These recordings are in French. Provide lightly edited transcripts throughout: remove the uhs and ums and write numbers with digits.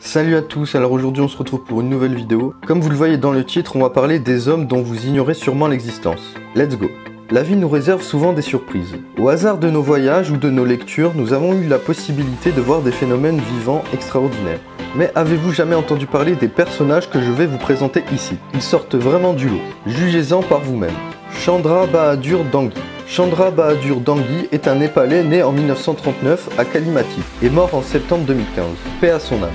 Salut à tous, alors aujourd'hui on se retrouve pour une nouvelle vidéo. Comme vous le voyez dans le titre, on va parler des hommes dont vous ignorez sûrement l'existence. Let's go. La vie nous réserve souvent des surprises. Au hasard de nos voyages ou de nos lectures, nous avons eu la possibilité de voir des phénomènes vivants extraordinaires. Mais avez-vous jamais entendu parler des personnages que je vais vous présenter ici? Ils sortent vraiment du lot. Jugez-en par vous-même. Chandra Bahadur Dangui. Chandra Bahadur Dangui est un Népalais né en 1939 à Kalimati et mort en septembre 2015. Paix à son âme.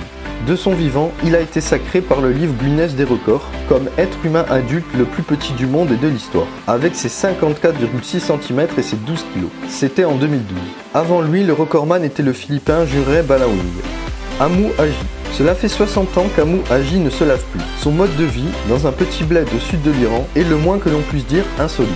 De son vivant, il a été sacré par le livre Guinness des records comme être humain adulte le plus petit du monde et de l'histoire, avec ses 54,6 cm et ses 12 kg. C'était en 2012. Avant lui, le recordman était le Philippin Juraj Balawing. Amou Haji. Cela fait 60 ans qu'Amou Haji ne se lave plus. Son mode de vie, dans un petit bled au sud de l'Iran, est le moins que l'on puisse dire insolite.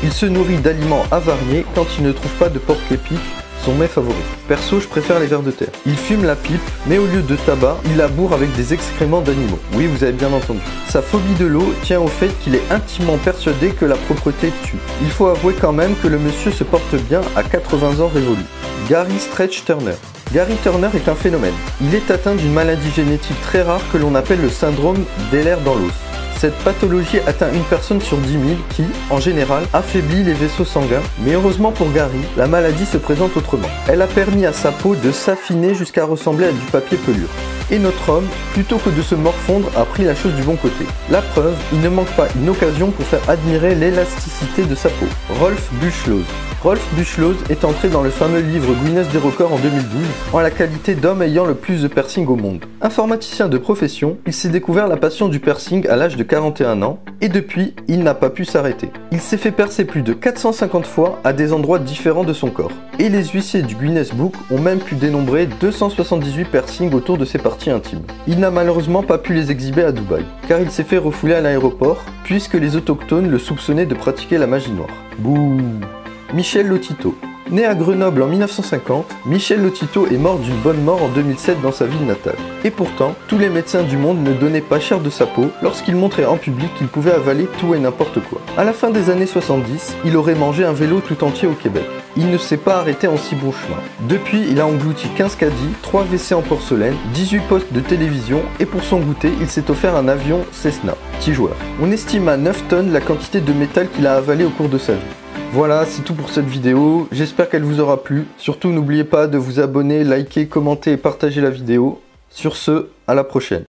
Il se nourrit d'aliments avariés quand il ne trouve pas de porc épic, son mets favori. Perso, je préfère les vers de terre. Il fume la pipe, mais au lieu de tabac, il la bourre avec des excréments d'animaux. Oui, vous avez bien entendu. Sa phobie de l'eau tient au fait qu'il est intimement persuadé que la propreté tue. Il faut avouer quand même que le monsieur se porte bien à 80 ans révolus. Gary Stretch Turner. Gary Turner est un phénomène. Il est atteint d'une maladie génétique très rare que l'on appelle le syndrome d'Ehlers dans l'os. Cette pathologie atteint une personne sur 10 000 qui, en général, affaiblit les vaisseaux sanguins, mais heureusement pour Gary, la maladie se présente autrement. Elle a permis à sa peau de s'affiner jusqu'à ressembler à du papier pelure. Et notre homme, plutôt que de se morfondre, a pris la chose du bon côté. La preuve, il ne manque pas une occasion pour faire admirer l'élasticité de sa peau. Rolf Buchholz. Rolf Buchholz est entré dans le fameux livre Guinness des records en 2012 en la qualité d'homme ayant le plus de piercing au monde. Informaticien de profession, il s'est découvert la passion du piercing à l'âge de 41 ans et depuis, il n'a pas pu s'arrêter. Il s'est fait percer plus de 450 fois à des endroits différents de son corps. Et les huissiers du Guinness Book ont même pu dénombrer 278 piercings autour de ses parties intimes. Il n'a malheureusement pas pu les exhiber à Dubaï, car il s'est fait refouler à l'aéroport, puisque les autochtones le soupçonnaient de pratiquer la magie noire. Bouh. Michel Lotito. Né à Grenoble en 1950, Michel Lotito est mort d'une bonne mort en 2007 dans sa ville natale. Et pourtant, tous les médecins du monde ne donnaient pas cher de sa peau lorsqu'il montrait en public qu'il pouvait avaler tout et n'importe quoi. À la fin des années 70, il aurait mangé un vélo tout entier au Québec. Il ne s'est pas arrêté en si bon chemin. Depuis, il a englouti 15 caddies, 3 WC en porcelaine, 18 postes de télévision et pour son goûter, il s'est offert un avion Cessna. Petit joueur. On estime à 9 tonnes la quantité de métal qu'il a avalé au cours de sa vie. Voilà, c'est tout pour cette vidéo, j'espère qu'elle vous aura plu. Surtout n'oubliez pas de vous abonner, liker, commenter et partager la vidéo. Sur ce, à la prochaine.